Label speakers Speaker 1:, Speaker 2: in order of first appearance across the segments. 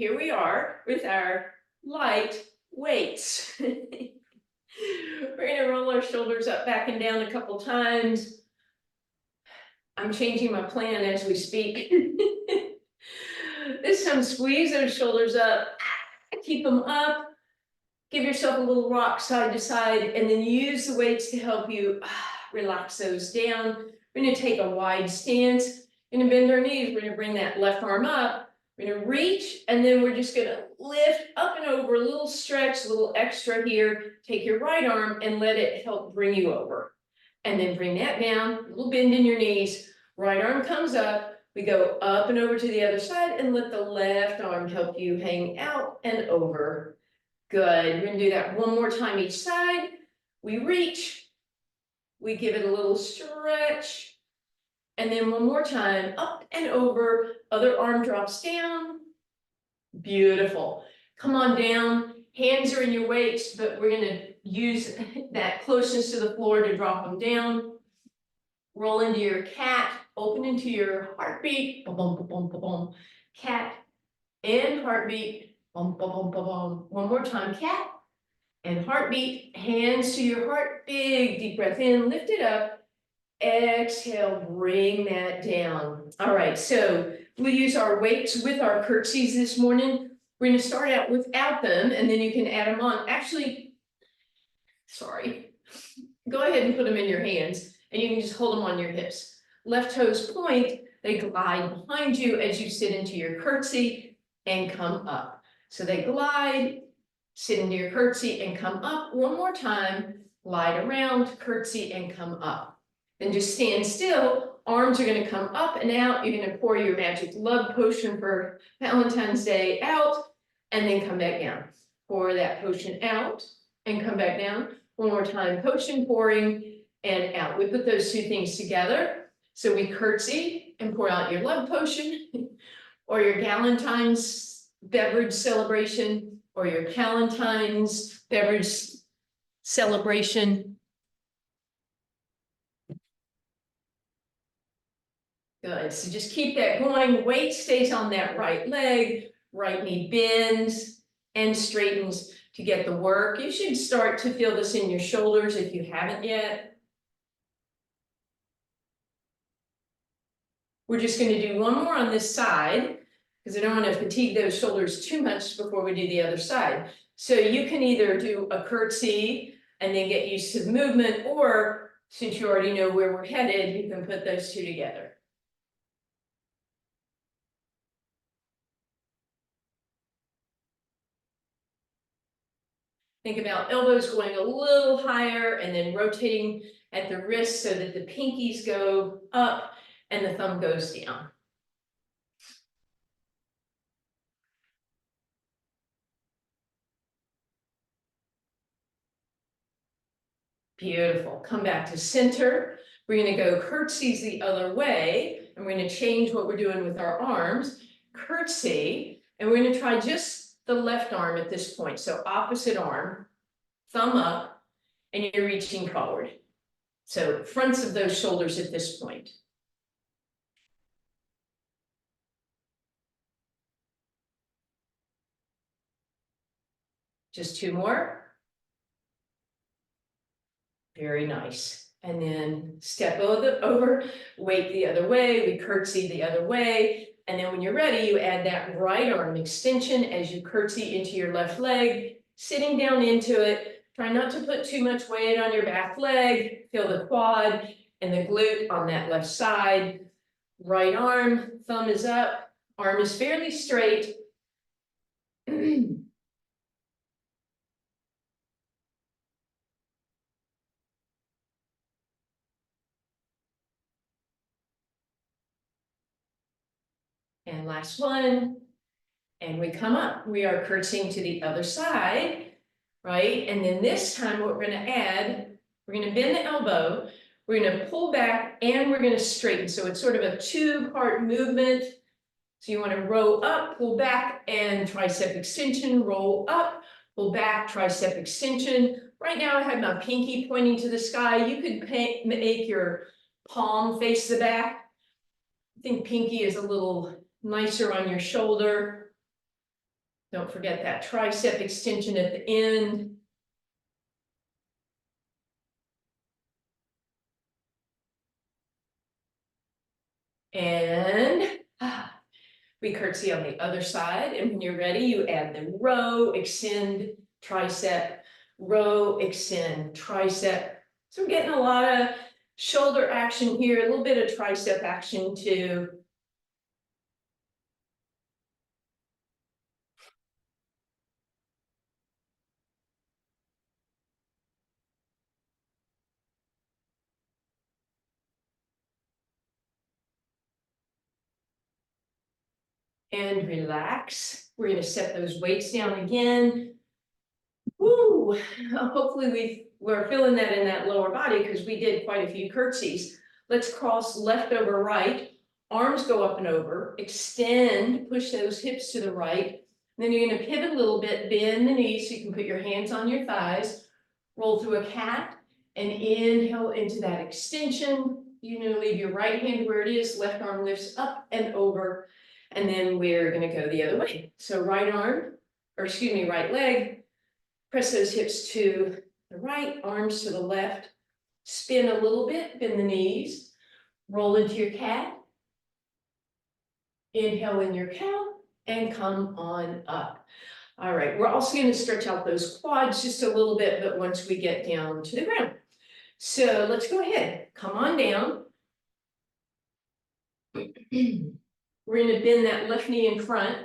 Speaker 1: here we are with our light weights. We're gonna roll our shoulders up, back and down a couple times. I'm changing my plan as we speak. This time, squeeze those shoulders up, keep them up. Give yourself a little rock side to side, and then use the weights to help you relax those down. We're gonna take a wide stance. We're gonna bend our knees. We're gonna bring that left arm up. We're gonna reach, and then we're just gonna lift up and over, a little stretch, a little extra here. Take your right arm and let it help bring you over. And then bring that down, a little bend in your knees. Right arm comes up. We go up and over to the other side and let the left arm help you hang out and over. Good, we're gonna do that one more time each side. We reach, we give it a little stretch, and then one more time, up and over, other arm drops down. Beautiful. Come on down, hands are in your weights, but we're gonna use that closeness to the floor to drop them down. Roll into your cat, open into your heartbeat, boom, boom, boom, boom, boom. Cat and heartbeat. Bum, bum, bum, bum, bum. One more time, cat and heartbeat, hands to your heart, big deep breath in, lift it up, exhale, bring that down. All right, so we use our weights with our curtsies this morning. We're gonna start out without them, and then you can add them on. Actually, sorry, go ahead and put them in your hands, and you can just hold them on your hips. Left toes point, they glide behind you as you sit into your curtsy and come up. So they glide, sit into your curtsy and come up. One more time, glide around, curtsy and come up. Then just stand still, arms are gonna come up and out. You're gonna pour your magic love potion for Valentine's Day out, and then come back down. Pour that potion out and come back down. One more time, potion pouring and out. We put those two things together. So we curtsy and pour out your love potion or your Valentine's beverage celebration or your Valentine's beverage celebration. Good, so just keep that going. Weight stays on that right leg, right knee bends and straightens to get the work. You should start to feel this in your shoulders if you haven't yet. We're just going to do one more on this side, because I don't want to fatigue those shoulders too much before we do the other side. So you can either do a curtsy and then get used to the movement, or since you already know where we're headed, you can put those two together. Think about elbows going a little higher and then rotating at the wrist so that the pinkies go up and the thumb goes down. Beautiful. Come back to center. We're going to go curtsies the other way, and we're going to change what we're doing with our arms. Curtsy, and we're going to try just the left arm at this point. So opposite arm, thumb up, and you're reaching forward. So fronts of those shoulders at this point. Just two more. Very nice. And then step over, weight the other way, we curtsy the other way. And then when you're ready, you add that right arm extension as you curtsy into your left leg, sitting down into it. Try not to put too much weight on your back leg. Feel the quad and the glute on that left side. Right arm, thumb is up, arm is fairly straight. And last one, and we come up. We are curtsying to the other side, right? And then this time what we're gonna add, we're gonna bend the elbow, we're gonna pull back, and we're gonna straighten. So it's sort of a two-part movement. So you wanna roll up, pull back, and tricep extension, roll up, pull back, tricep extension. Right now I have my pinky pointing to the sky. You could make your palm face the back. I think pinky is a little nicer on your shoulder. Don't forget that tricep extension at the end. And we curtsy on the other side. And when you're ready, you add the row, extend, tricep, row, extend, tricep. So we're getting a lot of shoulder action here, a little bit of tricep action too. And relax. We're going to set those weights down again. Woo! Hopefully we're feeling that in that lower body because we did quite a few curtsies. Let's cross left over right. Arms go up and over. Extend, push those hips to the right. Then you're going to pivot a little bit, bend the knees so you can put your hands on your thighs. Roll through a cat and inhale into that extension. You leave your right hand where it is, left arm lifts up and over. And then we're going to go the other way. So right arm, or excuse me, right leg, press those hips to the right, arms to the left, spin a little bit, bend the knees, roll into your cat, inhale in your cow, and come on up. All right, we're also going to stretch out those quads just a little bit, but once we get down to the ground. So let's go ahead, come on down. We're going to bend that left knee in front,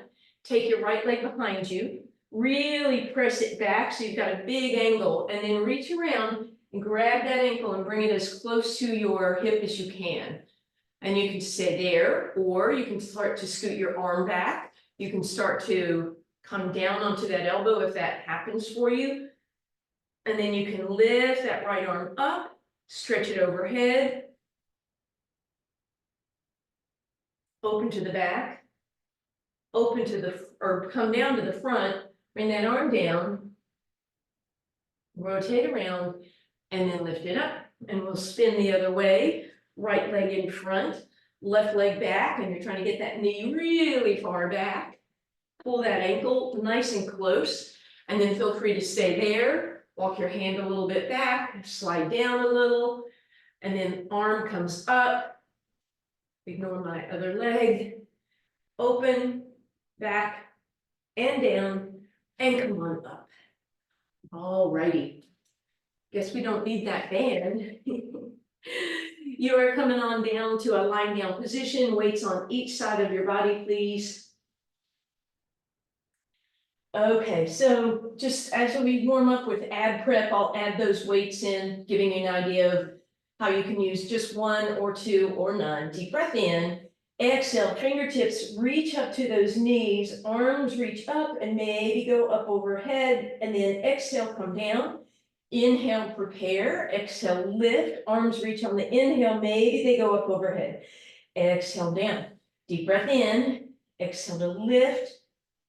Speaker 1: take your right leg behind you, really press it back so you've got a big angle, and then reach around and grab that ankle and bring it as close to your hip as you can. And you can stay there, or you can start to scoot your arm back. You can start to come down onto that elbow if that happens for you. And then you can lift that right arm up, stretch it overhead, open to the back, open to the, or come down to the front, bring that arm down, rotate around, and then lift it up. And we'll spin the other way, right leg in front, left leg back, and you're trying to get that knee really far back. Pull that ankle nice and close, and then feel free to stay there. Walk your hand a little bit back, slide down a little, and then arm comes up. Ignore my other leg. Open, back, and down, and come on up. All righty. Guess we don't need that band. You are coming on down to a lying down position, weights on each side of your body, please. Okay, so just as we warm up with ab prep, I'll add those weights in, giving you an idea of how you can use just one or two or none. Deep breath in, exhale, fingertips reach up to those knees, arms reach up and maybe go up overhead, and then exhale, come down. Inhale, prepare, exhale, lift, arms reach on the inhale, maybe they go up overhead. Exhale down, deep breath in, exhale to lift,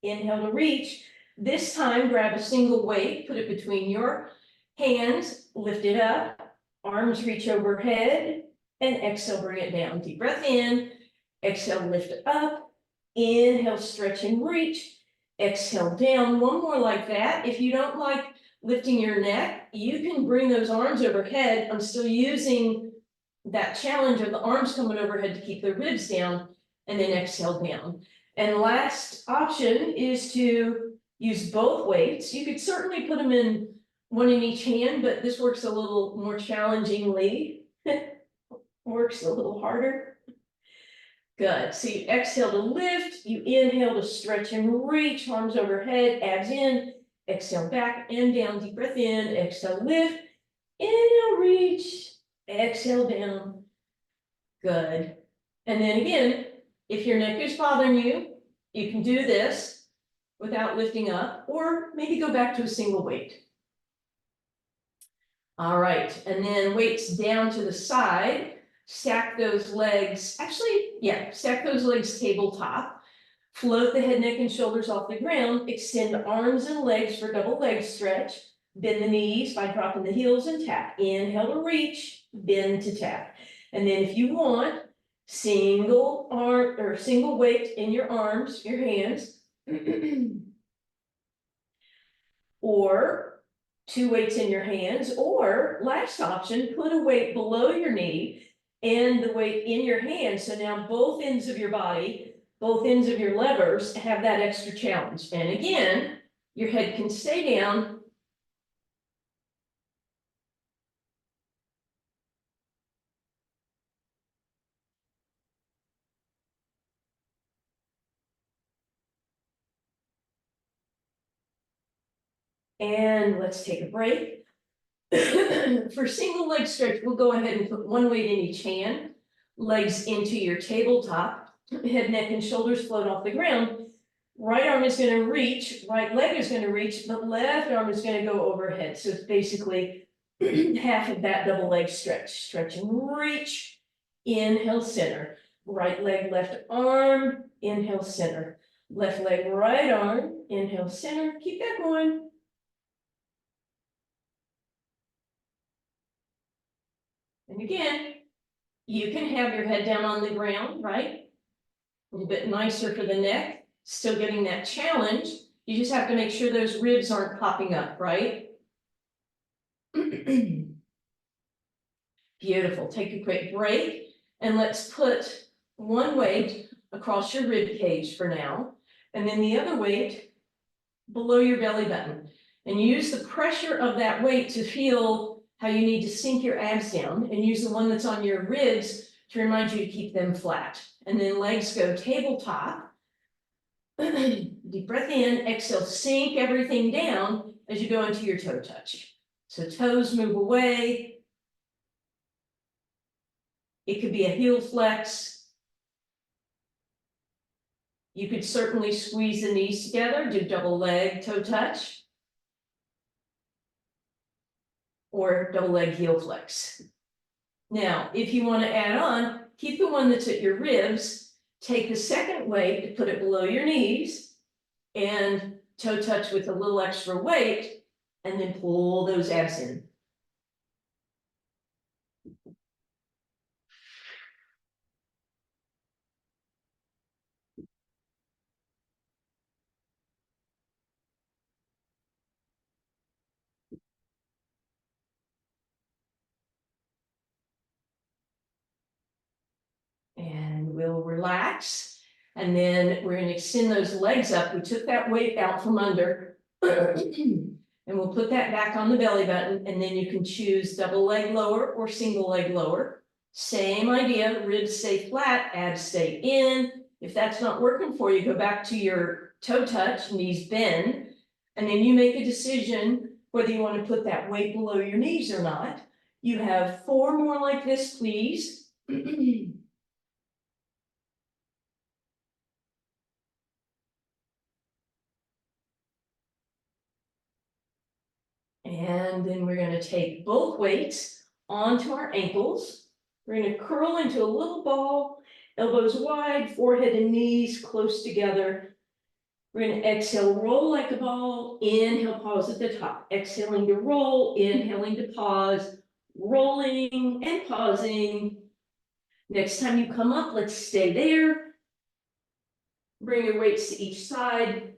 Speaker 1: inhale to reach. This time, grab a single weight, put it between your hands, lift it up, arms reach overhead, and exhale, bring it down. Deep breath in, exhale, lift up, inhale, stretch and reach, exhale down. One more like that. If you don't like lifting your neck, you can bring those arms overhead. I'm still using that challenge of the arms coming overhead to keep the ribs down, and then exhale down. And last option is to use both weights. You could certainly put them in one in each hand, but this works a little more challengingly. Works a little harder. Good. So you exhale to lift, you inhale to stretch and reach, arms overhead, abs in, exhale back and down, deep breath in, exhale, lift, inhale, reach, exhale down. Good. And then again, if your neck is bothering you, you can do this without lifting up, or maybe go back to a single weight. All right, and then weights down to the side, stack those legs, actually, yeah, stack those legs tabletop, float the head, neck, and shoulders off the ground, extend arms and legs for double leg stretch, bend the knees by dropping the heels and tap. Inhale to reach, bend to tap. And then if you want, single arm or single weight in your arms, your hands. or two weights in your hands, or last option, put a weight below your knee and the weight in your hand. So now both ends of your body, both ends of your levers have that extra challenge. And again, your head can stay down. And let's take a break. For single leg stretch, we'll go ahead and put one weight in each hand, legs into your tabletop, head, neck, and shoulders float off the ground. Right arm is going to reach, right leg is going to reach, but left arm is going to go overhead. So it's basically half of that double leg stretch. Stretch and reach, inhale, center. Right leg, left arm, inhale, center. Left leg, right arm, inhale, center. Keep that going. And again, you can have your head down on the ground, right? A little bit nicer for the neck, still getting that challenge. You just have to make sure those ribs aren't popping up, right? Beautiful. Take a quick break and let's put one weight across your rib cage for now, and then the other weight below your belly button. And use the pressure of that weight to feel how you need to sink your abs down, and use the one that's on your ribs to remind you to keep them flat. And then legs go tabletop. Deep breath in, exhale, sink everything down as you go into your toe touch. So toes move away. It could be a heel flex. You could certainly squeeze the knees together, do double leg toe touch, or double leg heel flex. Now, if you want to add on, keep the one that's at your ribs, take the second weight, put it below your knees, and toe touch with a little extra weight, and then pull those abs in. And we'll relax. And then we're going to extend those legs up. We took that weight out from under. And we'll put that back on the belly button, and then you can choose double leg lower or single leg lower. Same idea, ribs stay flat, abs stay in. If that's not working for you, go back to your toe touch, knees bend, and then you make a decision whether you want to put that weight below your knees or not. You have 4 more like this, please. And then we're going to take both weights onto our ankles. We're going to curl into a little ball, elbows wide, forehead and knees close together. We're going to exhale, roll like a ball, inhale, pause at the top. Exhaling to roll, inhaling to pause, rolling and pausing. Next time you come up, let's stay there. Bring your weights to each side,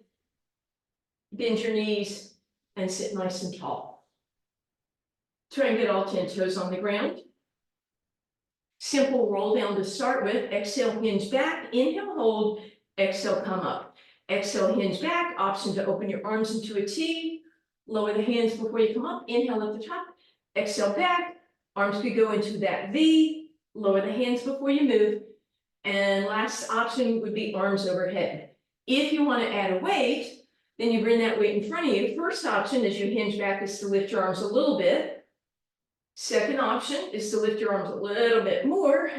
Speaker 1: bend your knees, and sit nice and tall. Try and get all 10 toes on the ground. Simple roll down to start with. Exhale, hinge back, inhale, hold, exhale, come up. Exhale, hinge back, option to open your arms into a T. Lower the hands before you come up, inhale at the top. Exhale back, arms could go into that V. Lower the hands before you move. And last option would be arms overhead. If you want to add a weight, then you bring that weight in front of you. First option as you hinge back is to lift your arms a little bit. Second option is to lift your arms a little bit more.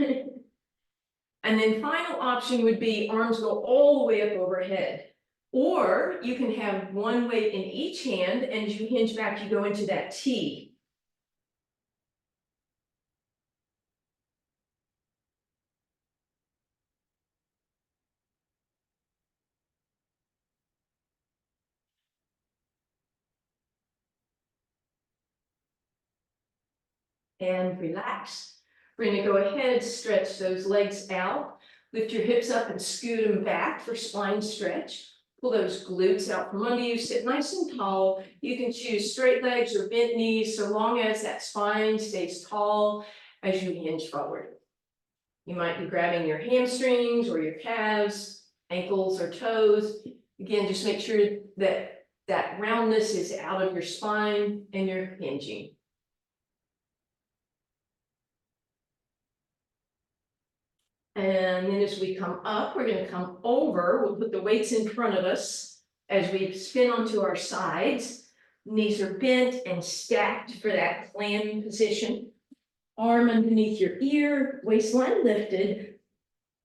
Speaker 1: And then final option would be arms go all the way up overhead. Or you can have one weight in each hand, and as you hinge back, you go into that T. And relax. We're going to go ahead, stretch those legs out, lift your hips up and scoot them back for spine stretch. Pull those glutes out from under you, sit nice and tall. You can choose straight legs or bent knees, so long as that spine stays tall as you hinge forward. You might be grabbing your hamstrings or your calves, ankles or toes. Again, just make sure that that roundness is out of your spine and you're hinging. And then as we come up, we're going to come over. We'll put the weights in front of us as we spin onto our sides. Knees are bent and stacked for that clamming position. Arm underneath your ear, waistline lifted.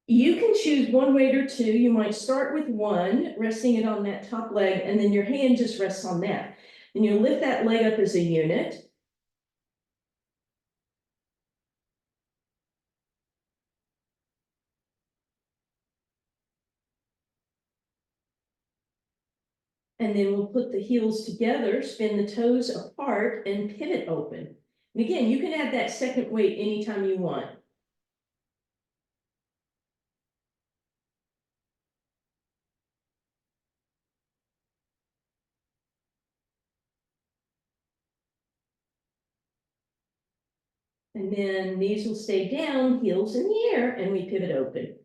Speaker 1: You can choose one weight or two. You might start with one, resting it on that top leg, and then your hand just rests on that. And you lift that leg up as a unit. And then we'll put the heels together, spin the toes apart, and pivot open. And again, you can add that second weight anytime you want. And then knees will stay down, heels in the air, and we pivot open.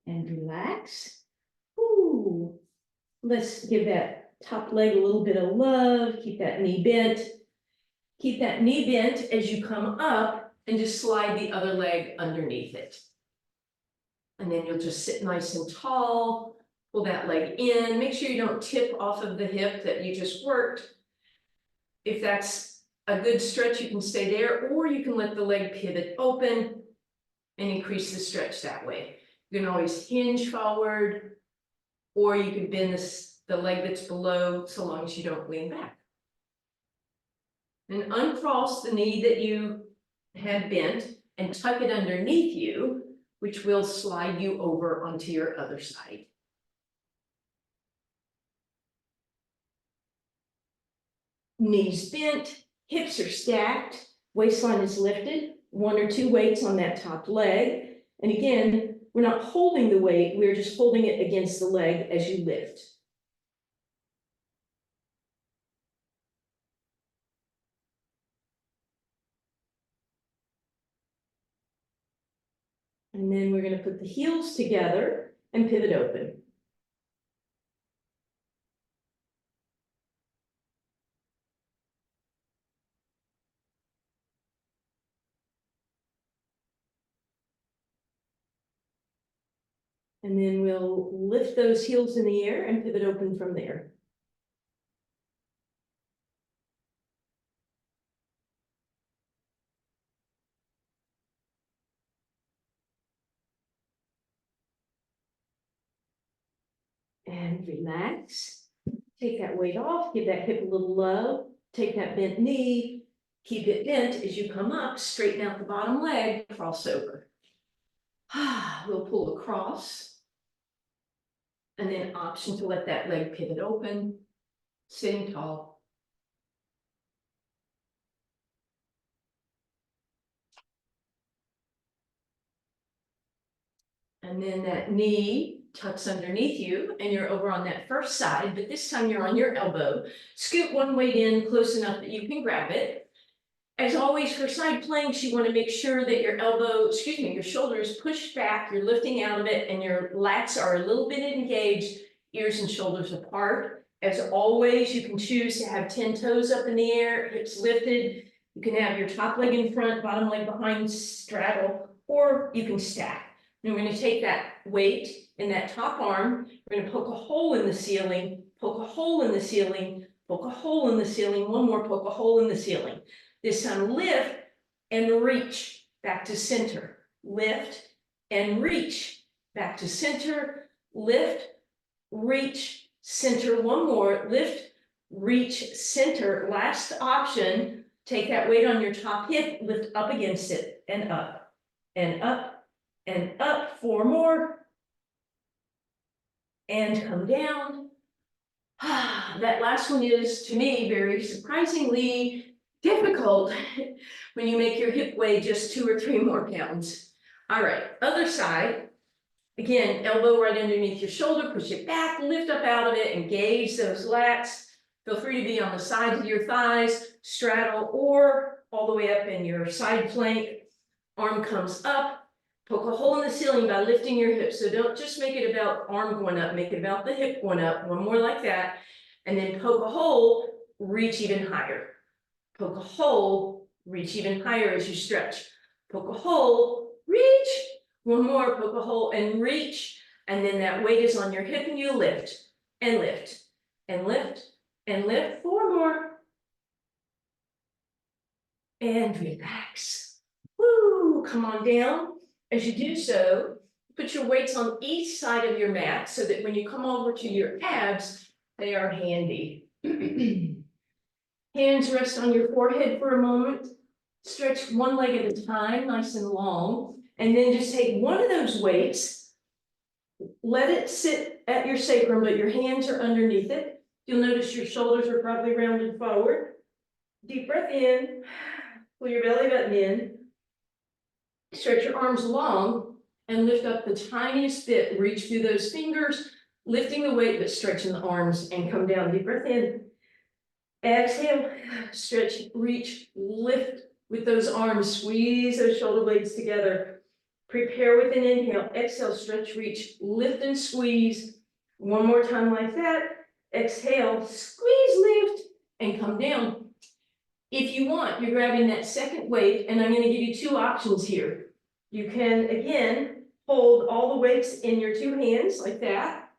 Speaker 1: And relax. Ooh. Let's give that top leg a little bit of love. Keep that knee bent. Keep that knee bent as you come up and just slide the other leg underneath it. And then you'll just sit nice and tall, pull that leg in. Make sure you don't tip off of the hip that you just worked. If that's a good stretch, you can stay there, or you can let the leg pivot open and increase the stretch that way. You can always hinge forward, or you can bend the leg that's below so long as you don't lean back. And uncross the knee that you had bent and tuck it underneath you, which will slide you over onto your other side. Knees bent, hips are stacked, waistline is lifted, one or two weights on that top leg. And again, we're not holding the weight, we're just holding it against the leg as you lift. And then we're going to put the heels together and pivot open. And then we'll lift those heels in the air and pivot open from there. And relax. Take that weight off, give that hip a little love, take that bent knee, keep it bent as you come up, straighten out the bottom leg, cross over. We'll pull across. And then option to let that leg pivot open, sitting tall. And then that knee tucks underneath you and you're over on that first side, but this time you're on your elbow. Scoot one weight in close enough that you can grab it. As always, for side planks, you want to make sure that your your shoulder is pushed back, you're lifting out of it, and your lats are a little bit engaged, ears and shoulders apart. As always, you can choose to have 10 toes up in the air, hips lifted. You can have your top leg in front, bottom leg behind, straddle, or you can stack. And we're going to take that weight in that top arm, we're going to poke a hole in the ceiling, poke a hole in the ceiling, poke a hole in the ceiling, one more, poke a hole in the ceiling. This time, lift and reach back to center. Lift and reach back to center. Lift, reach, center. One more. Lift, reach, center. Last option, take that weight on your top hip, lift up against it, and up, and up, and up. Four more. And come down. That last one is, to me, very surprisingly difficult when you make your hip weigh just 2 or 3 more pounds. All right, other side. Again, elbow right underneath your shoulder, push it back, lift up out of it, engage those lats. Feel free to be on the sides of your thighs, straddle, or all the way up in your side plank. Arm comes up, poke a hole in the ceiling by lifting your hips. So don't just make it about arm going up, make it about the hip going up. One more like that. And then poke a hole, reach even higher. Poke a hole, reach even higher as you stretch. Poke a hole, reach. One more, poke a hole and reach. And then that weight is on your hip and you lift and lift and lift and lift. 4 more. And relax. Woo, come on down. As you do so, put your weights on each side of your mat so that when you come over to your abs, they are handy. Hands rest on your forehead for a moment. Stretch one leg at a time, nice and long. And then just take one of those weights, let it sit at your sacrum, but your hands are underneath it. You'll notice your shoulders are probably rounded forward. Deep breath in, pull your belly button in. Stretch your arms long and lift up the tiniest bit. Reach through those fingers, lifting the weight, but stretching the arms and come down. Deep breath in. Exhale, stretch, reach, lift with those arms. Squeeze those shoulder blades together. Prepare with an inhale. Exhale, stretch, reach, lift and squeeze. One more time like that. Exhale, squeeze, lift, and come down. If you want, you're grabbing that second weight, and I'm going to give you 2 options here. You can, again, hold all the weights in your 2 hands like that.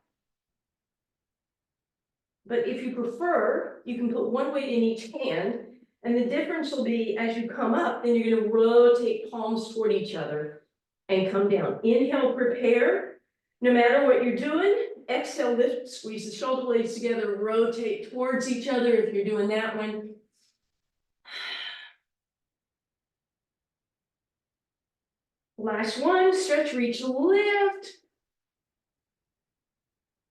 Speaker 1: But if you prefer, you can put 1 weight in each hand, and the difference will be as you come up, then you're going to rotate palms toward each other and come down. Inhale, prepare. No matter what you're doing, exhale, lift, squeeze the shoulder blades together, rotate towards each other if you're doing that one. Last one, stretch, reach, lift,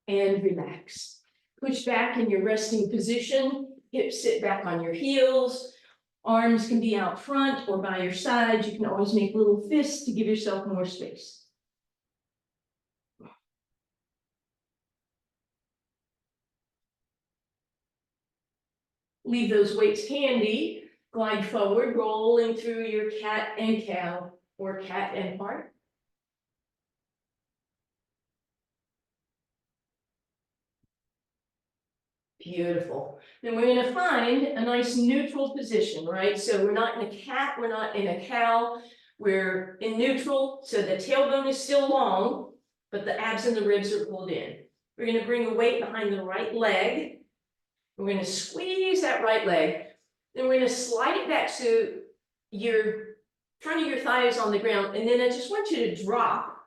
Speaker 1: and relax. Push back in your resting position, hips sit back on your heels, arms can be out front or by your sides. You can always make little fists to give yourself more space. Leave those weights handy, glide forward, rolling through your cat and cow or cat and heart. Beautiful. Then we're going to find a nice neutral position, right? So we're not in a cat, we're not in a cow, we're in neutral. So the tailbone is still long, but the abs and the ribs are pulled in. We're going to bring a weight behind the right leg. We're going to squeeze that right leg. Then we're going to slide it back so your front of your thigh is on the ground. And then I just want you to drop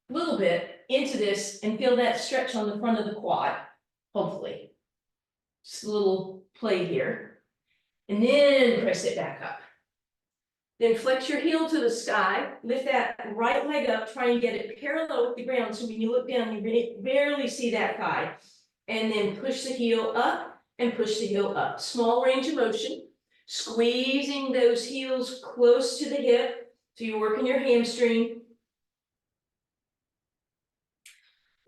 Speaker 1: a little bit into this and feel that stretch on the front of the quad, hopefully. Just a little play here. And then press it back up. Then flex your heel to the sky, lift that right leg up, try and get it parallel with the ground. So when you look down, you barely see that thigh. And then push the heel up and push the heel up. Small range of motion, squeezing those heels close to the hip. So you're working your hamstring.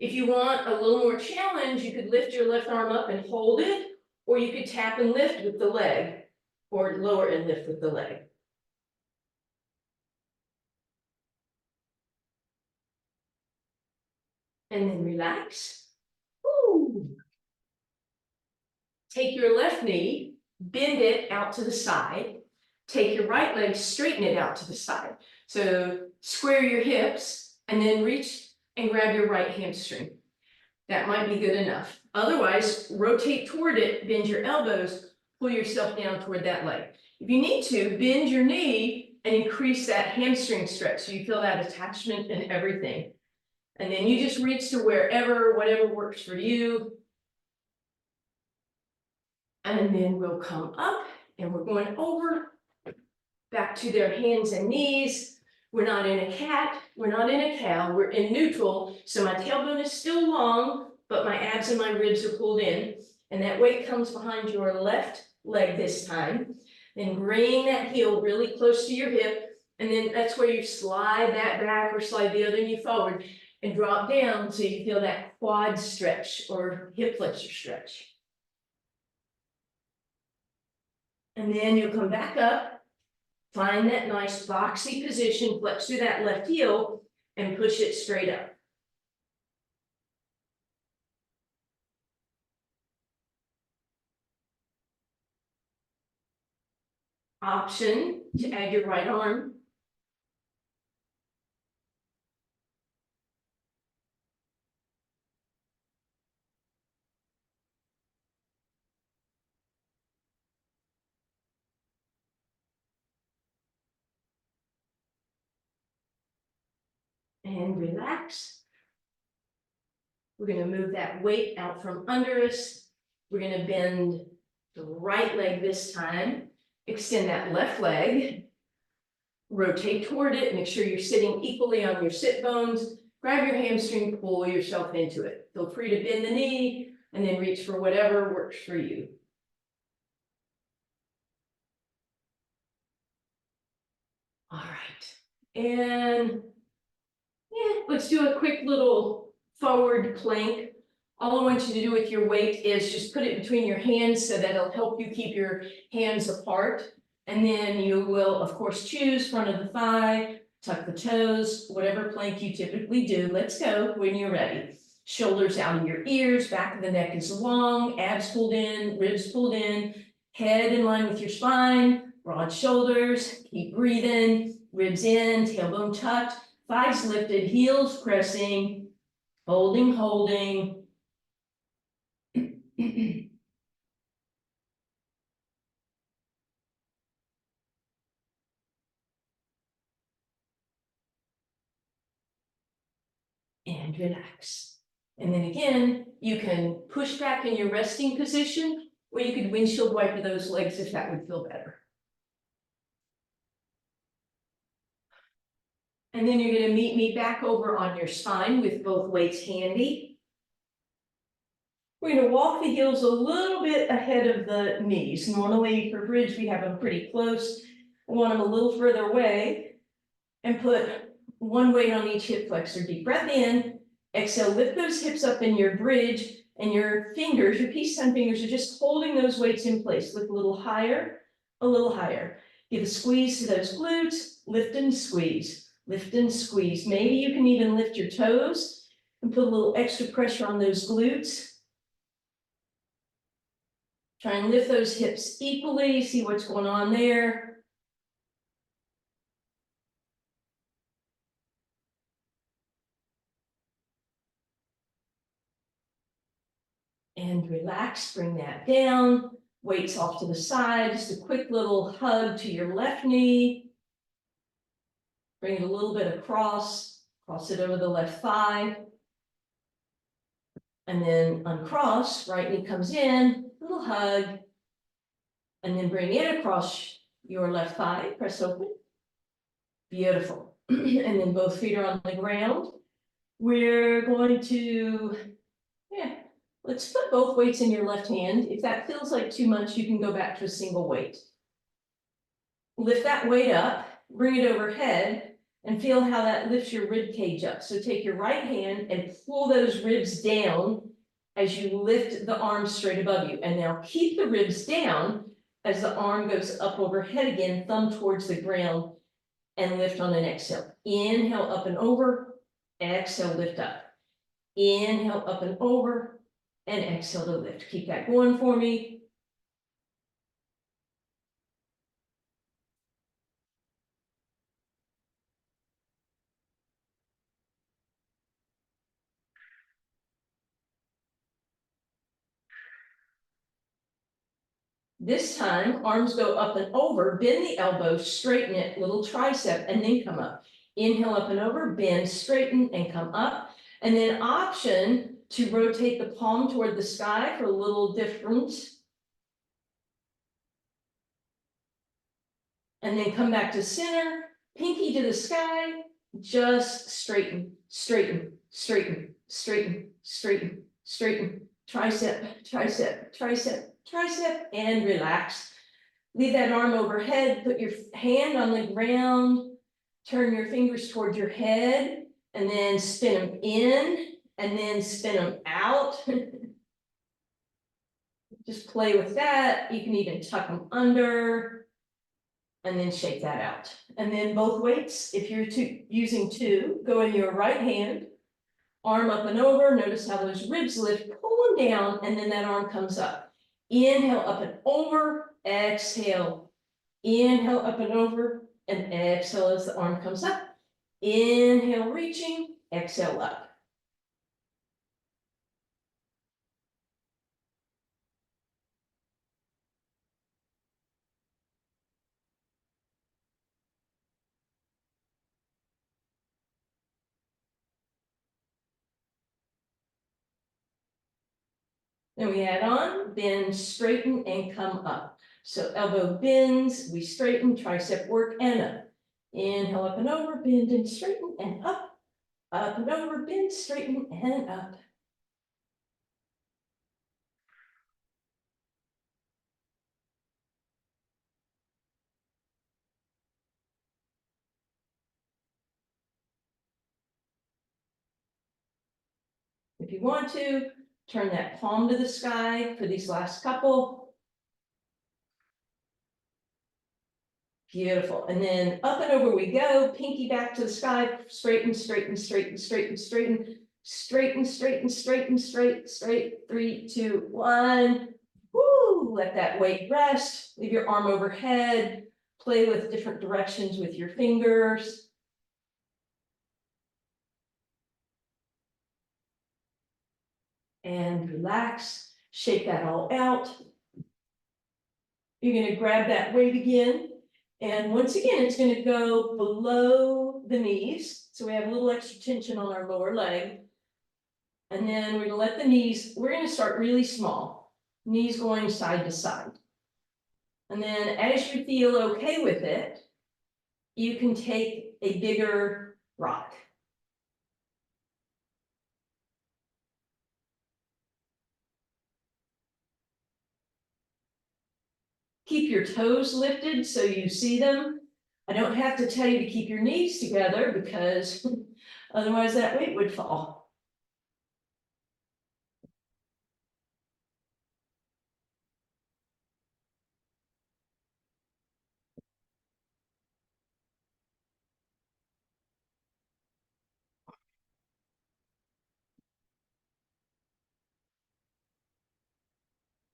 Speaker 1: If you want a little more challenge, you could lift your left arm up and hold it, or you could tap and lift with the leg, or lower and lift with the leg. And then relax. Woo. Take your left knee, bend it out to the side. Take your right leg, straighten it out to the side. So square your hips and then reach and grab your right hamstring. That might be good enough. Otherwise, rotate toward it, bend your elbows, pull yourself down toward that leg. If you need to, bend your knee and increase that hamstring stretch so you feel that attachment and everything. And then you just reach to wherever, whatever works for you. And then we'll come up and we're going over back to their hands and knees. We're not in a cat, we're not in a cow, we're in neutral. So my tailbone is still long, but my abs and my ribs are pulled in. And that weight comes behind your left leg this time. Then bring that heel really close to your hip. And then that's where you slide that back or slide the other knee forward and drop down so you feel that quad stretch or hip flexor stretch. And then you'll come back up, find that nice boxy position, flex through that left heel and push it straight up. Option to add your right arm. And relax. We're going to move that weight out from under us. We're going to bend the right leg this time. Extend that left leg. Rotate toward it. Make sure you're sitting equally on your sit bones. Grab your hamstring, pull yourself into it. Feel free to bend the knee and then reach for whatever works for you. All right. And yeah, let's do a quick little forward plank. All I want you to do with your weight is just put it between your hands so that it'll help you keep your hands apart. And then you will, of course, choose front of the thigh, tuck the toes, whatever plank you typically do. Let's go when you're ready. Shoulders out of your ears, back of the neck is long, abs pulled in, ribs pulled in, head in line with your spine, broad shoulders, keep breathing, ribs in, tailbone tucked, thighs lifted, heels pressing, holding, holding. And relax. And then again, you can push back in your resting position, or you could windshield wiper those legs if that would feel better. And then you're going to meet me back over on your spine with both weights handy. We're going to walk the heels a little bit ahead of the knees. Normally for bridge, we have them pretty close. I want them a little further away and put one weight on each hip flexor. Deep breath in, exhale, lift those hips up in your bridge and your fingers, your peace sign fingers are just holding those weights in place. Lift a little higher, a little higher. Give a squeeze to those glutes, lift and squeeze, lift and squeeze. Maybe you can even lift your toes and put a little extra pressure on those glutes. Try and lift those hips equally, see what's going on there. And relax, bring that down, weights off to the side, just a quick little hug to your left knee. Bring it a little bit across, cross it over the left thigh. And then uncross, right knee comes in, little hug. And then bring it across your left thigh, press open. Beautiful. And then both feet are on the ground. We're going to, let's put both weights in your left hand. If that feels like too much, you can go back to a single weight. Lift that weight up, bring it overhead, and feel how that lifts your rib cage up. So take your right hand and pull those ribs down as you lift the arms straight above you. And now keep the ribs down as the arm goes up overhead again, thumb towards the ground, and lift on an exhale. Inhale up and over, exhale, lift up. Inhale up and over, and exhale to lift. Keep that going for me. This time, arms go up and over, bend the elbows, straighten it, little tricep, and then come up. Inhale up and over, bend, straighten, and come up. And then option to rotate the palm toward the sky for a little difference. And then come back to center, pinky to the sky, just straighten, straighten, straighten, straighten, straighten, straighten, tricep, tricep, tricep, tricep, and relax. Leave that arm overhead, put your hand on the ground, turn your fingers toward your head, and then spin them in, and then spin them out. Just play with that. You can even tuck them under, and then shake that out. And then both weights, if you're using two, go in your right hand, arm up and over. Notice how those ribs lift, pull them down, and then that arm comes up. Inhale, up and over, exhale. Inhale, up and over, and exhale as the arm comes up. Inhale, reaching, exhale up. Then we add on, bend, straighten, and come up. So elbow bends, we straighten, tricep work, and up. Inhale, up and over, bend and straighten, and up and over, bend, straighten, and up. If you want to, turn that palm to the sky for these last couple. Beautiful. And then up and over we go, pinky back to the sky, straighten, straighten, straighten, straighten, straighten, straighten, straighten, straighten, straight, straight, 3, 2, 1. Woo, let that weight rest. Leave your arm overhead, play with different directions with your fingers. And relax, shake that all out. You're gonna grab that weight again. And once again, it's gonna go below the knees. So we have a little extra tension on our lower leg. And then we're gonna let the knees, we're gonna start really small. Knees going side to side. And then as you feel okay with it, you can take a bigger rock. Keep your toes lifted so you see them. I don't have to tell you to keep your knees together because otherwise that weight would fall.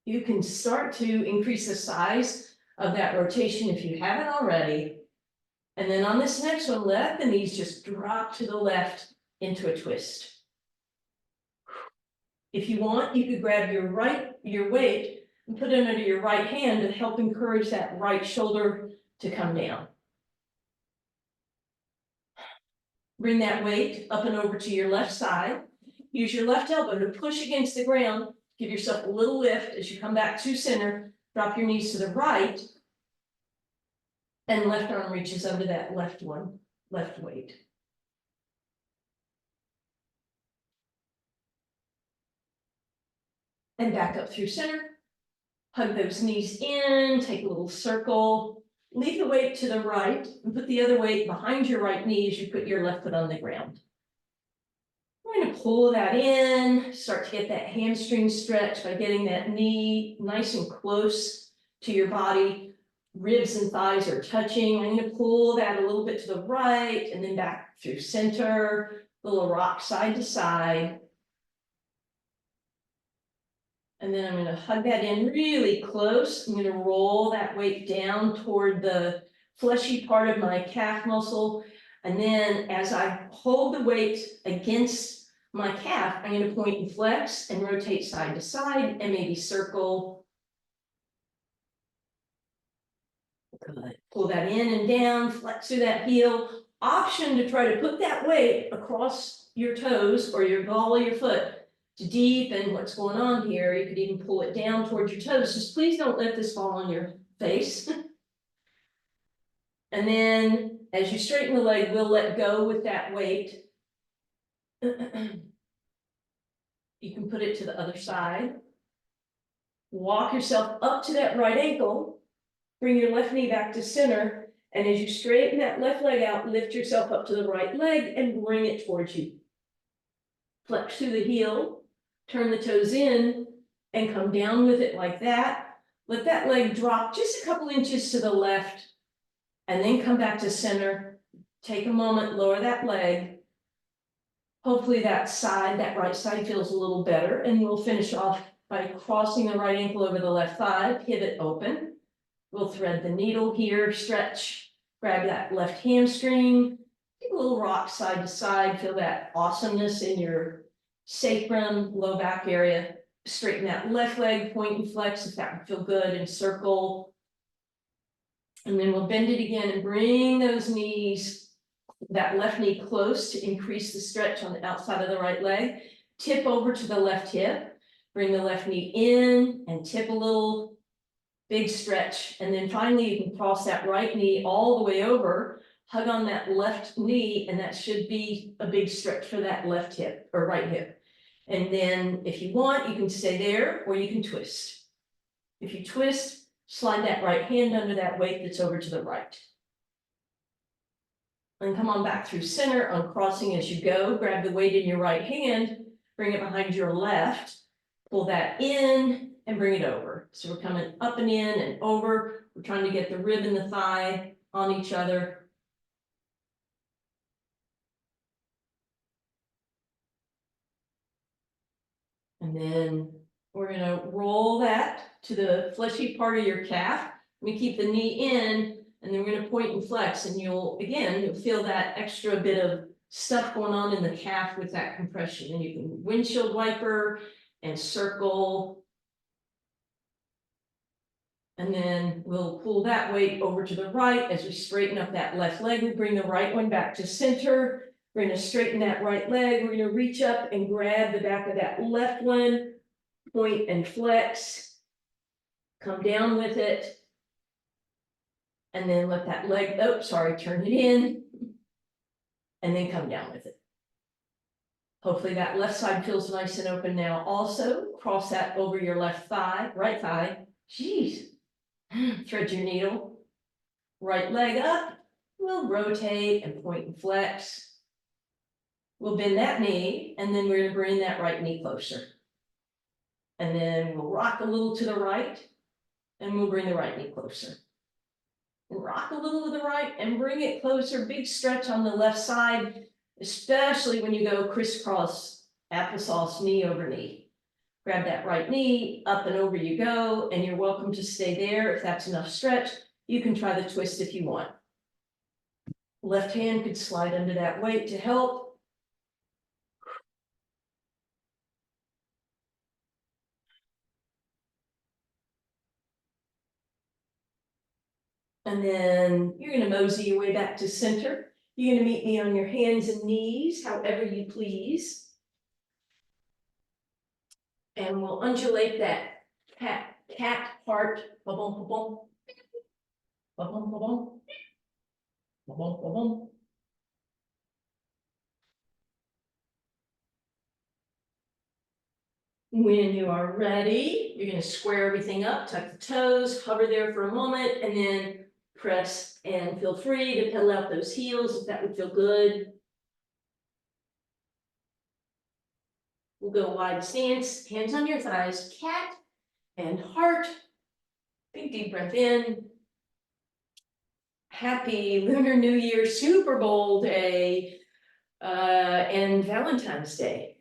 Speaker 1: You can start to increase the size of that rotation if you haven't already. And then on this next one, let the knees just drop to the left into a twist. If you want, you could grab your weight and put it under your right hand to help encourage that right shoulder to come down. Bring that weight up and over to your left side. Use your left elbow to push against the ground. Give yourself a little lift as you come back to center. Drop your knees to the right. And left arm reaches under that left weight. And back up through center. Hug those knees in, take a little circle. Leave the weight to the right and put the other weight behind your right knee as you put your left foot on the ground. We're going to pull that in, start to get that hamstring stretch by getting that knee nice and close to your body. Ribs and thighs are touching. I'm going to pull that a little bit to the right and then back through center, little rock side to side. And then I'm going to hug that in really close. I'm going to roll that weight down toward the fleshy part of my calf muscle. And then as I hold the weight against my calf, I'm going to point and flex and rotate side to side and maybe circle. Good. Pull that in and down, flex through that heel. Option to try to put that weight across your toes or your ball of your foot to deepen what's going on here. You could even pull it down towards your toes. Just please don't let this fall on your face. And then as you straighten the leg, we'll let go with that weight. You can put it to the other side. Walk yourself up to that right ankle. Bring your left knee back to center. And as you straighten that left leg out, lift yourself up to the right leg and bring it towards you. Flex through the heel, turn the toes in, and come down with it like that. Let that leg drop just a couple inches to the left, and then come back to center. Take a moment, lower that leg. Hopefully that right side feels a little better, and we'll finish off by crossing the right ankle over the left thigh, pivot open. We'll thread the needle here, stretch, grab that left hamstring, take a little rock side to side, feel that awesomeness in your sacrum, low back area. Straighten that left leg, point and flex if that would feel good, and circle. And then we'll bend it again and bring those knees, that left knee close to increase the stretch on the outside of the right leg. Tip over to the left hip, bring the left knee in and tip a little. Big stretch, and then finally you can cross that right knee all the way over, hug on that left knee, and that should be a big stretch for that left hip or right hip. And then if you want, you can stay there or you can twist. If you twist, slide that right hand under that weight that's over to the right. And come on back through center, uncrossing as you go. Grab the weight in your right hand, bring it behind your left, pull that in, and bring it over. So we're coming up and in and over. We're trying to get the rib and the thigh on each other. And then we're gonna roll that to the fleshy part of your calf. We keep the knee in, and then we're gonna point and flex, and you'll feel that extra bit of stuff going on in the calf with that compression. And you can windshield wiper and circle. And then we'll pull that weight over to the right as we straighten up that left leg. We bring the right one back to center. We're going to straighten that right leg. We're going to reach up and grab the back of that left one, point and flex, come down with it, and then let that leg, turn it in, and then come down with it. Hopefully that left side feels nice and open now. Also, cross that over your left thigh, right thigh. Jeez. Thread your needle, right leg up, we'll rotate and point and flex. We'll bend that knee, and then we're going to bring that right knee closer. And then we'll rock a little to the right, and we'll bring the right knee closer. And rock a little to the right and bring it closer. Big stretch on the left side, especially when you go crisscross applesauce, knee over knee. Grab that right knee, up and over you go, and you're welcome to stay there. If that's enough stretch, you can try the twist if you want. Left hand could slide under that weight to help. And then you're going to mosey your way back to center. You're going to meet me on your hands and knees, however you please. And we'll undulate that cat heart. Ba-bum, ba-bum. Ba-bum, ba-bum. Ba-bum, ba-bum. When you are ready, you're going to square everything up, tuck the toes, hover there for a moment, and then press, and feel free to pedal out those heels if that would feel good. We'll go wide stance, hands on your thighs, cat and heart. Big deep breath in. Happy Lunar New Year, Super Bowl day, and Valentine's Day.